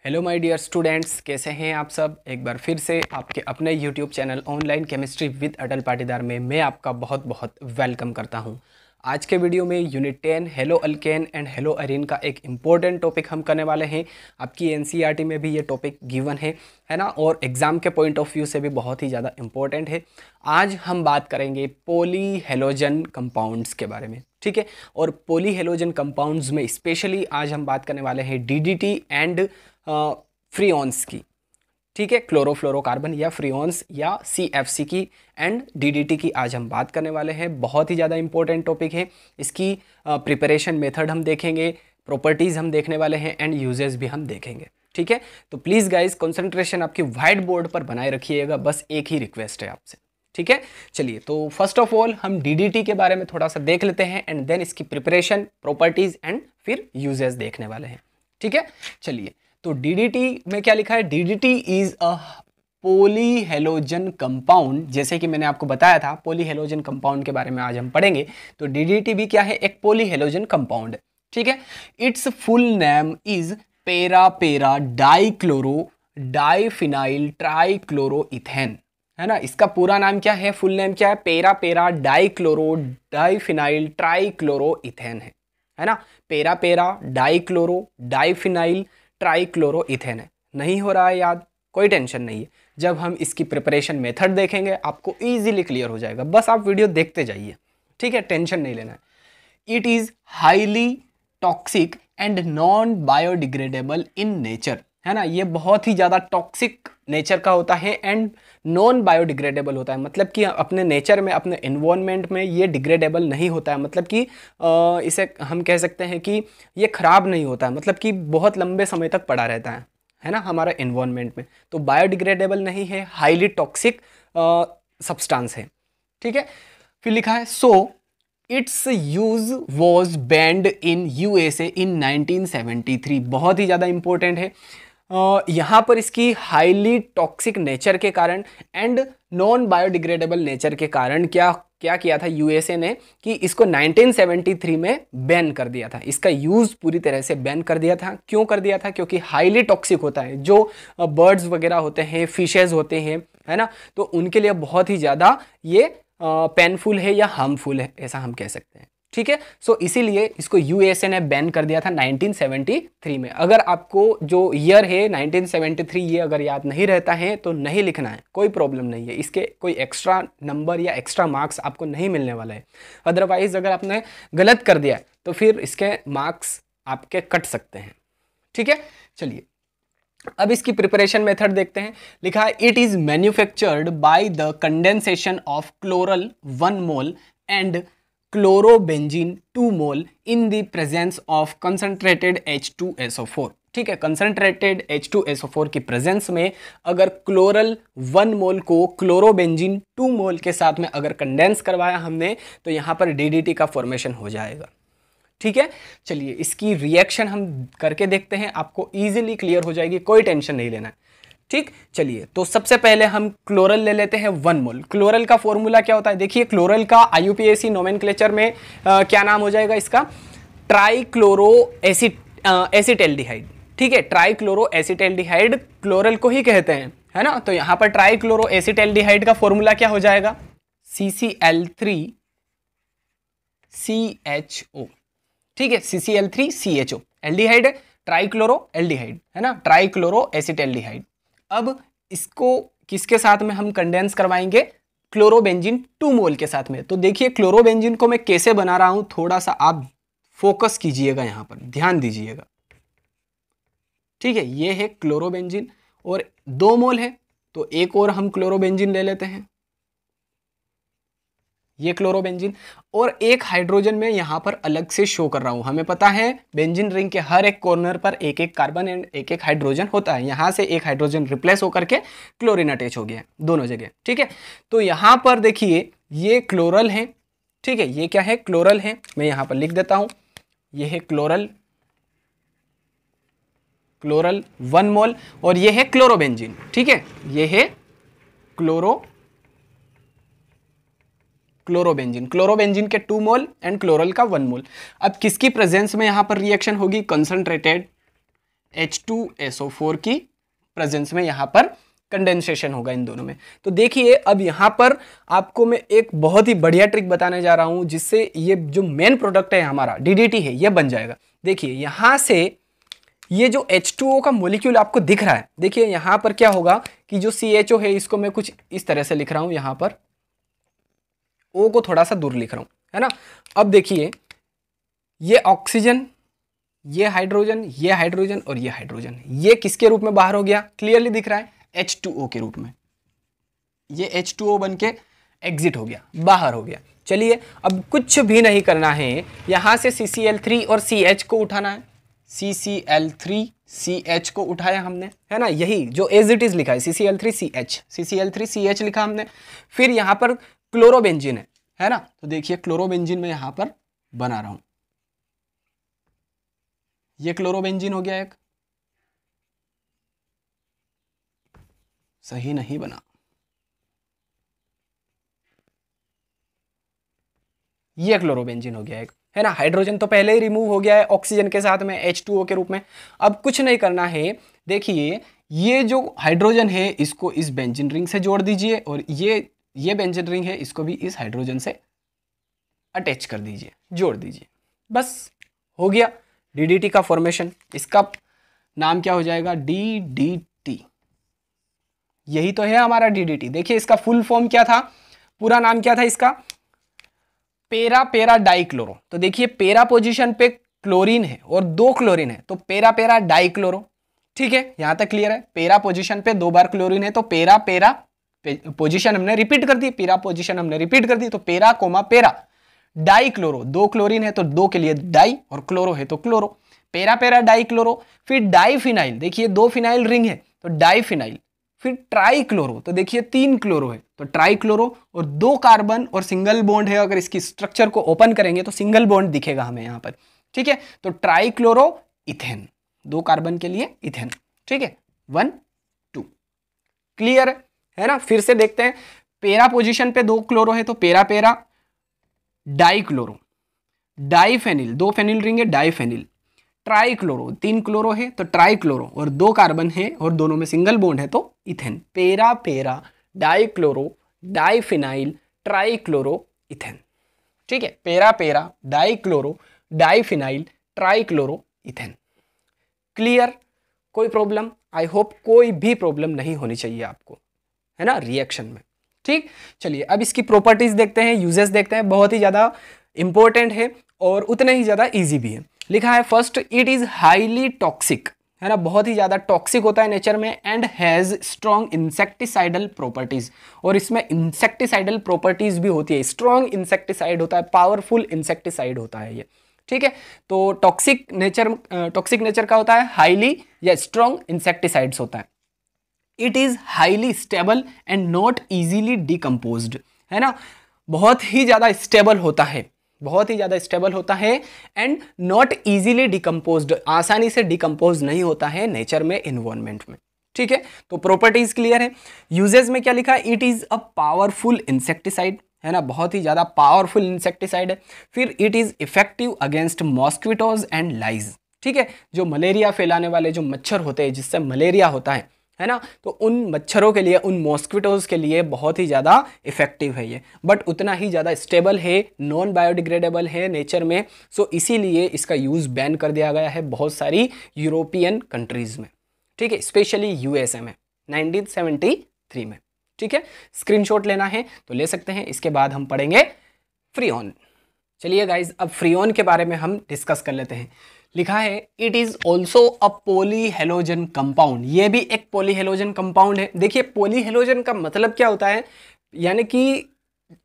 Hello my dear students, कैसे हैं आप सब। एक बार फिर से आपके अपने YouTube channel online chemistry with Atal Patidar में मैं आपका बहुत बहुत वेलकम करता हूं। आज के वीडियो में unit 10 hello alkane and hello Areen का एक इम्पोर्टेंट टॉपिक हम करने वाले हैं। आपकी एनसीईआरटी में भी ये टॉपिक गिवन है ना, और एग्ज़ाम के पॉइंट ऑफ व्यू से भी बहुत ही ज़्यादा इम्पोर्टेंट है। आज हम बात करेंगे पॉली हेलोजन कंपाउंड्स के बारे में, ठीक है। और पॉली हेलोजन कंपाउंड्स में स्पेशली आज हम बात करने वाले हैं डीडीटी एंड फ्रीऑन्स की, ठीक है। क्लोरोफ्लोरोकार्बन या फ्रीऑन्स या सीएफसी की एंड डीडीटी की आज हम बात करने वाले हैं। बहुत ही ज़्यादा इंपॉर्टेंट टॉपिक है। इसकी प्रिपरेशन मेथड हम देखेंगे, प्रॉपर्टीज़ हम देखने वाले हैं एंड यूजेस भी हम देखेंगे, ठीक है। तो प्लीज़ गाइज कंसंट्रेशन आपकी व्हाइट बोर्ड पर बनाए रखिएगा, बस एक ही रिक्वेस्ट है आपसे, ठीक है। चलिए, तो फर्स्ट ऑफ ऑल हम डीडीटी के बारे में थोड़ा सा देख लेते हैं एंड देन इसकी प्रिपरेशन, प्रॉपर्टीज़ एंड फिर यूजेस देखने वाले हैं, ठीक है। चलिए, तो डीडीटी में क्या लिखा है, DDT is a polyhalogen compound. जैसे कि मैंने आपको बताया था पॉलीहेलोजन कंपाउंड के बारे में आज हम पढ़ेंगे। तो डीडीटी भी क्या है, एक पॉलीहेलोजन कंपाउंड है, ठीक है। इट्स फुल नेम इज पेरा पेरा डाइक्लोरो डाइफिनाइल ट्राइक्लोरोइथेन, है ना। इसका पूरा नाम क्या है, फुल नेम क्या है, पेरा पेरा डाइक्लोरो डाइफिनाइल ट्राइक्लोरोइथेन है ना। पेरा पेरा डाइक्लोरो डाइफिनाइल ट्राइक्लोरोइथेन है। नहीं हो रहा है याद, कोई टेंशन नहीं है। जब हम इसकी प्रिपरेशन मेथड देखेंगे आपको इजीली क्लियर हो जाएगा, बस आप वीडियो देखते जाइए, ठीक है, टेंशन नहीं लेना है। It is highly toxic and non biodegradable in nature, है ना। ये बहुत ही ज़्यादा टॉक्सिक नेचर का होता है एंड नॉन बायोडिग्रेडेबल होता है। मतलब कि अपने नेचर में, अपने एनवायरनमेंट में ये डिग्रेडेबल नहीं होता है। मतलब कि इसे हम कह सकते हैं कि ये खराब नहीं होता है, मतलब कि बहुत लंबे समय तक पड़ा रहता है ना हमारा एनवायरनमेंट में। तो बायोडिग्रेडेबल नहीं है, हाईली टॉक्सिक सब्सटेंस है, ठीक है। फिर लिखा है so its use was banned in USA in 1973। बहुत ही ज़्यादा इंपॉर्टेंट है। यहाँ पर इसकी हाईली टॉक्सिक नेचर के कारण एंड नॉन बायोडिग्रेडेबल नेचर के कारण क्या क्या किया था यूएसए ने कि इसको 1973 में बैन कर दिया था। इसका यूज़ पूरी तरह से बैन कर दिया था। क्यों कर दिया था, क्योंकि हाईली टॉक्सिक होता है। जो बर्ड्स वगैरह होते हैं, फिशेज होते हैं, है ना, तो उनके लिए बहुत ही ज़्यादा ये पेनफुल है या हार्मफुल है, ऐसा हम कह सकते हैं, ठीक है। सो इसीलिए इसको यूएसए ने बैन कर दिया था 1973 में। अगर आपको जो ईयर है 1973 ये अगर याद नहीं रहता है तो नहीं लिखना है, कोई प्रॉब्लम नहीं है। इसके कोई एक्स्ट्रा नंबर या एक्स्ट्रा मार्क्स आपको नहीं मिलने वाला है। अदरवाइज अगर आपने गलत कर दिया तो फिर इसके मार्क्स आपके कट सकते हैं, ठीक है। चलिए, अब इसकी प्रिपरेशन मेथड देखते हैं। लिखा है it is manufactured by the condensation of chloral 1 mole and chlorobenzene 2 mole in the presence of concentrated H2SO4, ठीक है। कंसंट्रेटेड H2SO4 की प्रेजेंस में अगर क्लोरल 1 मोल को क्लोरोबेंजीन 2 मोल के साथ में अगर कंडेंस करवाया हमने तो यहाँ पर डीडीटी का फॉर्मेशन हो जाएगा, ठीक है। चलिए, इसकी रिएक्शन हम करके देखते हैं, आपको इजीली क्लियर हो जाएगी, कोई टेंशन नहीं लेना है, ठीक। चलिए, तो सबसे पहले हम क्लोरल ले लेते हैं 1 मोल। क्लोरल का फॉर्मूला क्या होता है, देखिए क्लोरल का आईयूपीएसी नोमेनक्लेचर में क्या नाम हो जाएगा इसका, ट्राइक्लोरो एसिटेल्डिहाइड, ठीक है। ट्राइक्लोरो एसिटेल्डिहाइड क्लोरल को ही कहते हैं, है ना। तो यहां पर ट्राइक्लोरो एसिटेल्डिहाइड का फॉर्मूला क्या हो जाएगा, CCl3CHO, ठीक है। CCl3CHO एल्डिहाइड है, ट्राइक्लोरो एल्डिहाइड, है ना, ट्राइक्लोरो एसिटेल्डिहाइड। अब इसको किसके साथ में हम कंडेंस करवाएंगे, क्लोरोबेंजीन 2 मोल के साथ में। तो देखिए क्लोरोबेंजीन को मैं कैसे बना रहा हूं, थोड़ा सा आप फोकस कीजिएगा, यहां पर ध्यान दीजिएगा, ठीक है। ये है क्लोरोबेंजीन और 2 मोल है, तो एक और हम क्लोरोबेंजीन ले लेते हैं, ये क्लोरोबेंजीन। और एक हाइड्रोजन में यहां पर अलग से शो कर रहा हूं। हमें पता है बेंजीन रिंग के हर एक कॉर्नर पर एक एक कार्बन एंड एक एक हाइड्रोजन होता है। यहां से एक हाइड्रोजन रिप्लेस होकर के क्लोरीन अटैच हो गया है दोनों जगह, ठीक है। तो यहां पर देखिए ये क्लोरल है, ठीक है। ये क्या है, क्लोरल है, मैं यहां पर लिख देता हूं, ये है क्लोरल 1 मोल और ये है क्लोरोबेंजीन, ठीक है। ये है क्लोरोबेंजीन के 2 मोल एंड क्लोरल का 1 मोल। अब किसकी प्रेजेंस में यहां पर रिएक्शन होगी, कंसंट्रेटेड H2SO4 की प्रेजेंस में यहाँ पर कंडेंसेशन होगा इन दोनों में। तो देखिए अब यहाँ पर आपको मैं एक बहुत ही बढ़िया ट्रिक बताने जा रहा हूँ जिससे ये जो मेन प्रोडक्ट है हमारा DDT है ये बन जाएगा। देखिए यहाँ से ये जो H2O का मॉलिक्यूल आपको दिख रहा है, देखिए यहाँ पर क्या होगा कि जो CHO है इसको मैं कुछ इस तरह से लिख रहा हूँ, यहाँ पर O को थोड़ा सा दूर लिख रहा हूँ, है ना। अब देखिए ये ऑक्सीजन, ये हाइड्रोजन, ये हाइड्रोजन और ये हाइड्रोजन, ये किसके रूप में बाहर हो गया, क्लियरली दिख रहा है H2O के रूप में। ये H2O बन के एग्जिट हो गया, बाहर हो गया। चलिए अब कुछ भी नहीं करना है, यहाँ से CCl3 और CH को उठाना है। CCl3 CH को उठाया हमने, है ना, यही जो एज इट इज लिखा है CCl3 CH, CCl3 CH लिखा हमने। फिर यहाँ पर क्लोरोबेंजीन है ना, तो देखिए क्लोरोबेंजीन में यहाँ पर बना रहा हूं, ये क्लोरोबेंजीन हो गया एक, सही नहीं बना, ये क्लोरोबेंजीन हो गया एक, है ना। हाइड्रोजन तो पहले ही रिमूव हो गया है ऑक्सीजन के साथ में H2O के रूप में। अब कुछ नहीं करना है, देखिए ये जो हाइड्रोजन है इसको इस बेंजीन रिंग से जोड़ दीजिए और ये बेंजीन रिंग है इसको भी इस हाइड्रोजन से अटैच कर दीजिए, जोड़ दीजिए, बस हो गया DDT का फॉर्मेशन। इसका नाम क्या हो जाएगा, DDT, यही तो है हमारा DDT। देखिए इसका फुल फॉर्म क्या था, पूरा नाम क्या था इसका, पेरा पेरा डाइक्लोरो। तो देखिए पेरा पोजीशन पे क्लोरीन है और 2 क्लोरीन है, तो पेरा पेरा डाइक्लोरो, ठीक है, यहां तक क्लियर है। पेरा पोजीशन पे 2 बार क्लोरीन है तो पेरा पेरा पोजीशन हमने रिपीट कर दी, पेरा पोजीशन हमने रिपीट कर दी, तो पेरा कोमा पेरा डाइक्लोरो, 2 क्लोरीन है तो 2 के लिए डाई और क्लोरो है तो क्लोरो, पेरा पेरा डाइक्लोरो। फिर डाइफिनाइल, देखिए 2 फिनाइल रिंग है तो डाइफिनाइल। फिर ट्राइक्लोरो, तो देखिए 3 क्लोरो है तो ट्राइक्लोरो, और 2 कार्बन और सिंगल बॉन्ड है, अगर इसकी स्ट्रक्चर को ओपन करेंगे तो सिंगल बॉन्ड दिखेगा हमें यहाँ पर, ठीक है। तो ट्राइक्लोरो इथेन, 2 कार्बन के लिए इथेन, ठीक है, 1 2, क्लियर है ना। फिर से देखते हैं, पेरा पोजीशन पे 2 क्लोरो है तो पेरा पेरा डाइक्लोरो, डाइफेनिल 2 फेनिल रिंग है डाइफेनिल, ट्राइक्लोरो 3 क्लोरो है तो ट्राइक्लोरो, और 2 कार्बन है और दोनों में सिंगल बॉन्ड है तो इथेन, पेरा पेरा डाइक्लोरो डाइफिनाइल ट्राइक्लोरो इथेन, ठीक है, पेरा पेरा dichloro diphenyl trichloro ethane. Clear, कोई प्रॉब्लम, आई होप कोई भी प्रॉब्लम नहीं होनी चाहिए आपको, है ना, रिएक्शन में, ठीक। चलिए अब इसकी प्रॉपर्टीज देखते हैं, यूजेस देखते हैं, बहुत ही ज़्यादा इंपॉर्टेंट है और उतने ही ज़्यादा इजी भी है। लिखा है first, it is highly toxic, है ना, बहुत ही ज़्यादा टॉक्सिक होता है नेचर में, and has strong insecticidal properties, और इसमें इंसेक्टिसाइडल प्रॉपर्टीज़ भी होती है, स्ट्रॉन्ग इंसेक्टिसाइड होता है, पावरफुल इंसेक्टिसाइड होता है ये, ठीक है। तो टॉक्सिक नेचर का होता है, हाईली या स्ट्रॉन्ग इंसेक्टिसाइड्स होता है। It is highly stable and not easily decomposed, है ना, बहुत ही ज़्यादा स्टेबल होता है, बहुत ही ज़्यादा स्टेबल होता है, एंड नॉट ईजीली डिकम्पोज्ड, आसानी से डिकम्पोज नहीं होता है नेचर में, इन्वायरमेंट में, ठीक है। तो प्रॉपर्टीज क्लियर है। यूजेस में क्या लिखा है, it is a powerful insecticide, है ना, बहुत ही ज़्यादा पावरफुल इंसेक्टिसाइड है। फिर it is effective against mosquitoes and lice, ठीक है, जो मलेरिया फैलाने वाले जो मच्छर होते हैं, जिससे मलेरिया होता है ना, तो उन मच्छरों के लिए, उन मॉस्क्विटोज के लिए बहुत ही ज़्यादा इफेक्टिव है ये, बट उतना ही ज़्यादा स्टेबल है, नॉन बायोडिग्रेडेबल है नेचर में, सो इसीलिए इसका यूज़ बैन कर दिया गया है बहुत सारी यूरोपियन कंट्रीज़ में, ठीक है, स्पेशली USA में 1973 में, ठीक है। स्क्रीनशॉट लेना है तो ले सकते हैं। इसके बाद हम पढ़ेंगे फ्रीऑन। चलिए गाइज अब फ्रीऑन के बारे में हम डिस्कस कर लेते हैं। लिखा है it is also a polyhalogen compound, ये भी एक पॉलीहेलोजन कंपाउंड है। देखिए पॉलीहेलोजन का मतलब क्या होता है, यानी कि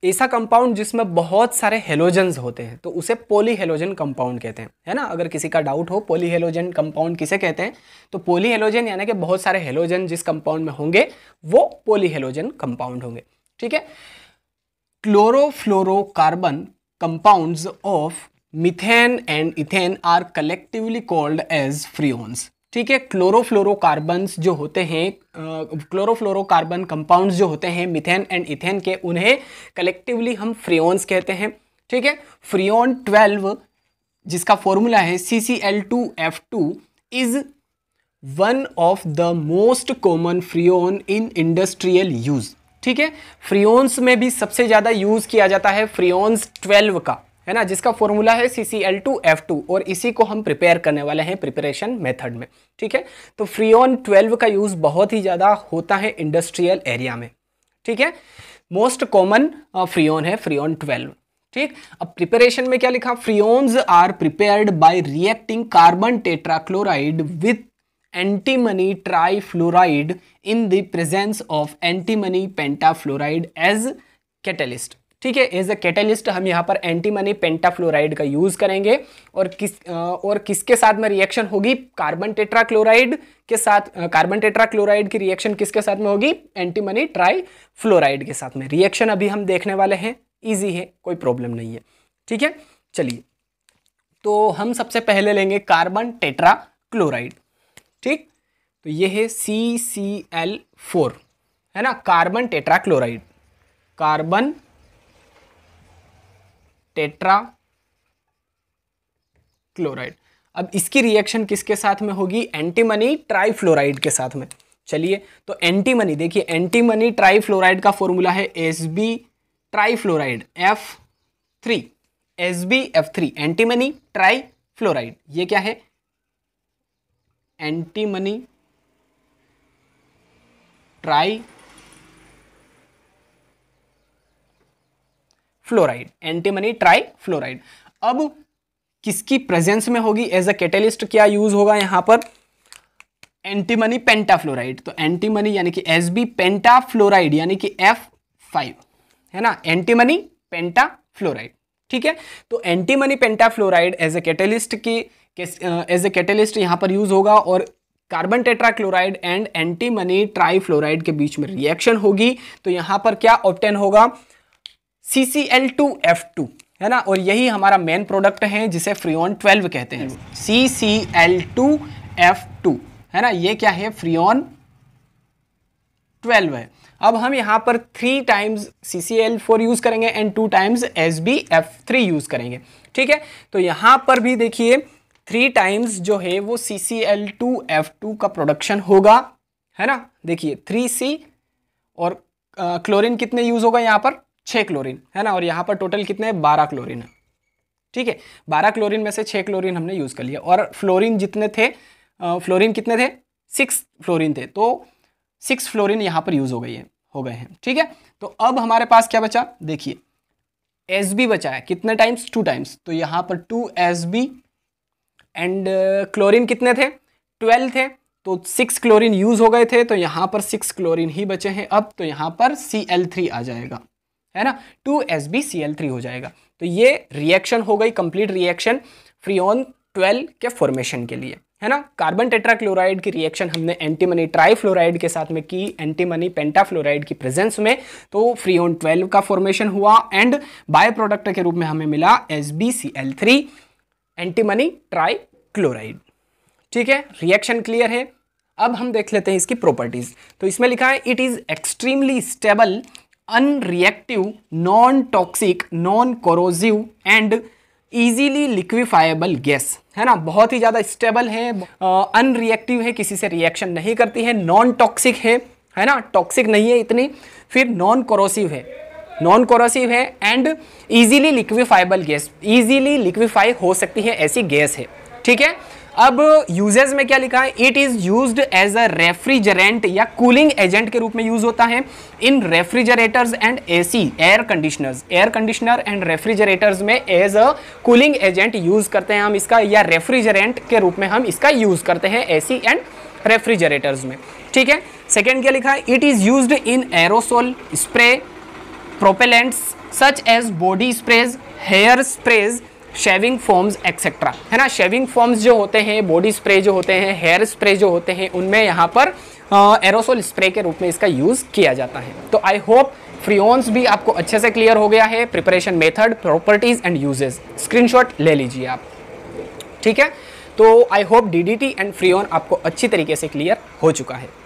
ऐसा कंपाउंड जिसमें बहुत सारे हेलोजन्स होते हैं तो उसे पॉलीहेलोजन कंपाउंड कहते हैं, है ना। अगर किसी का डाउट हो पॉलीहेलोजन कंपाउंड किसे कहते हैं, तो पॉलीहेलोजन यानी कि बहुत सारे हेलोजन जिस कंपाउंड में होंगे वो पॉलीहेलोजन कंपाउंड होंगे, ठीक है। Chlorofluorocarbon compounds of methane and ethane are collectively called as freons, ठीक है। क्लोरोफ्लोरोकार्बन्स जो होते हैं, क्लोरोफ्लोरोकार्बन कंपाउंड्स जो होते हैं मीथेन एंड इथेन के, उन्हें कलेक्टिवली हम फ्रीऑन्स कहते हैं, ठीक है। फ्रीऑन 12 जिसका फॉर्मूला है CCl2F2 is one of the most common Freon in industrial use. ठीक है, फ्रियोन्स में भी सबसे ज़्यादा यूज़ किया जाता है फ्रियोन्स 12 का, है ना, जिसका फॉर्मूला है CCl2F2 और इसी को हम प्रिपेयर करने वाले हैं प्रिपरेशन मेथड में। ठीक है, तो फ्रियोन 12 का यूज़ बहुत ही ज़्यादा होता है इंडस्ट्रियल एरिया में। ठीक है, मोस्ट कॉमन फ्रियोन है फ्रियोन 12। ठीक, अब प्रिपरेशन में क्या लिखा, freons are prepared by reacting carbon tetrachloride with antimony trifluoride in the presence of antimony pentafluoride as catalyst. ठीक है, एज अ कैटलिस्ट हम यहाँ पर एंटीमनी पेंटाफ्लोराइड का यूज करेंगे और किसके साथ में रिएक्शन होगी, कार्बन टेट्राक्लोराइड के साथ। कार्बन टेट्राक्लोराइड की रिएक्शन किसके साथ में होगी, एंटीमनी ट्राइफ्लोराइड के साथ में। रिएक्शन अभी हम देखने वाले हैं, इजी है, कोई प्रॉब्लम नहीं है। ठीक है, चलिए, तो हम सबसे पहले लेंगे कार्बन टेट्राक्लोराइड। ठीक, तो ये है CCl4, है ना, कार्बन टेट्राक्लोराइड, कार्बन टेट्राक्लोराइड। अब इसकी रिएक्शन किसके साथ में होगी, एंटीमनी ट्राइफ्लोराइड के साथ में। चलिए, तो एंटीमनी देखिए, एंटीमनी ट्राइफ्लोराइड का फॉर्मूला है Sb trifluoride F3, SbF3, antimony trifluoride. ये क्या है, एंटीमनी ट्राइफ्लोराइड, एंटीमनी ट्राइफ्लोराइड। अब किसकी प्रेजेंस में होगी, एज अ कैटलिस्ट क्या यूज होगा यहां पर, एंटीमनी पेंटाफ्लोराइड। तो एंटीमनी यानी कि Sb पेंटाफ्लोराइड यानी कि F5, है ना, एंटीमनी पेंटाफ्लोराइड। ठीक है, तो antimony pentafluoride as a catalyst यहां पर यूज होगा और carbon tetrachloride and antimony trifluoride के बीच में रिएक्शन होगी। तो यहां पर क्या ऑब्टेन होगा, CCl2F2, है ना, और यही हमारा मेन प्रोडक्ट है जिसे फ्रियोन 12 कहते हैं, CCl2F2, है ना, ये क्या है, फ्रियोन 12 है। अब हम यहां पर 3 टाइम्स CCl4 यूज करेंगे एंड 2 टाइम्स SbF3 यूज करेंगे। ठीक है, तो यहां पर भी देखिए 3 टाइम्स जो है वो CCl2F2 का प्रोडक्शन होगा, है ना, देखिए 3C और क्लोरीन कितने यूज होगा यहाँ पर, 6 क्लोरीन, है ना, और यहाँ पर टोटल कितने, 12 क्लोरीन है। ठीक है, 12 क्लोरीन में से 6 क्लोरीन हमने यूज कर लिया और फ्लोरीन जितने थे, फ्लोरीन कितने थे, 6 फ्लोरीन थे, तो 6 फ्लोरीन यहाँ पर यूज हो गए हैं। ठीक है, तो अब हमारे पास क्या बचा, देखिए Sb बचा है, कितने टाइम्स, 2 टाइम्स, तो यहाँ पर 2 Sb एंड क्लोरीन कितने थे, 12 थे, तो 6 क्लोरीन यूज हो गए थे, तो यहाँ पर 6 क्लोरीन ही बचे हैं अब, तो यहाँ पर Cl3 आ जाएगा, है ना, 2SbCl3 हो जाएगा। तो ये रिएक्शन हो गई, कंप्लीट रिएक्शन फ्रियोन 12 के फॉर्मेशन के लिए, है ना। कार्बन टेट्राक्लोराइड की रिएक्शन हमने एंटीमनी ट्राइफ्लोराइड के साथ में की, एंटीमनी पेंटाफ्लोराइड की प्रेजेंस में, तो फ्रियोन 12 का फॉर्मेशन हुआ एंड बाय प्रोडक्ट के रूप में हमें मिला SbCl3, एंटीमनी ट्राइक्लोराइड। ठीक है, रिएक्शन क्लियर है। अब हम देख लेते हैं इसकी प्रॉपर्टीज। तो इसमें लिखा है it is extremely stable, unreactive, non toxic, non corrosive and easily liquefiable gas, है ना, बहुत ही ज़्यादा स्टेबल है, अनरिएक्टिव है, किसी से रिएक्शन नहीं करती है, नॉन टॉक्सिक है ना, टॉक्सिक नहीं है इतनी, फिर नॉन कोरोसिव है and easily liquefiable gas, easily liquefy हो सकती है ऐसी गैस है। ठीक है, अब यूजेस में क्या लिखा है, it is used as a refrigerant या कूलिंग एजेंट के रूप में यूज होता है in refrigerators and AC, air conditioner and refrigerators में as a cooling agent use करते हैं हम इसका, या रेफ्रिजरेंट के रूप में हम इसका यूज करते हैं AC एंड रेफ्रिजरेटर्स में। ठीक है, सेकेंड क्या लिखा है, it is used in aerosol sprays, propellants such as body sprays, hair sprays, shaving foams etcetera, है ना, शेविंग फोम्स जो होते हैं, बॉडी स्प्रे जो होते हैं, हेयर स्प्रे जो होते हैं, उनमें यहाँ पर एरोसोल स्प्रे के रूप में इसका यूज किया जाता है। तो आई होप फ्रियोन्स भी आपको अच्छे से क्लियर हो गया है, preparation method, properties and uses, screenshot ले लीजिए आप। ठीक है, तो I hope DDT and Freon आपको अच्छी तरीके से क्लियर हो चुका है।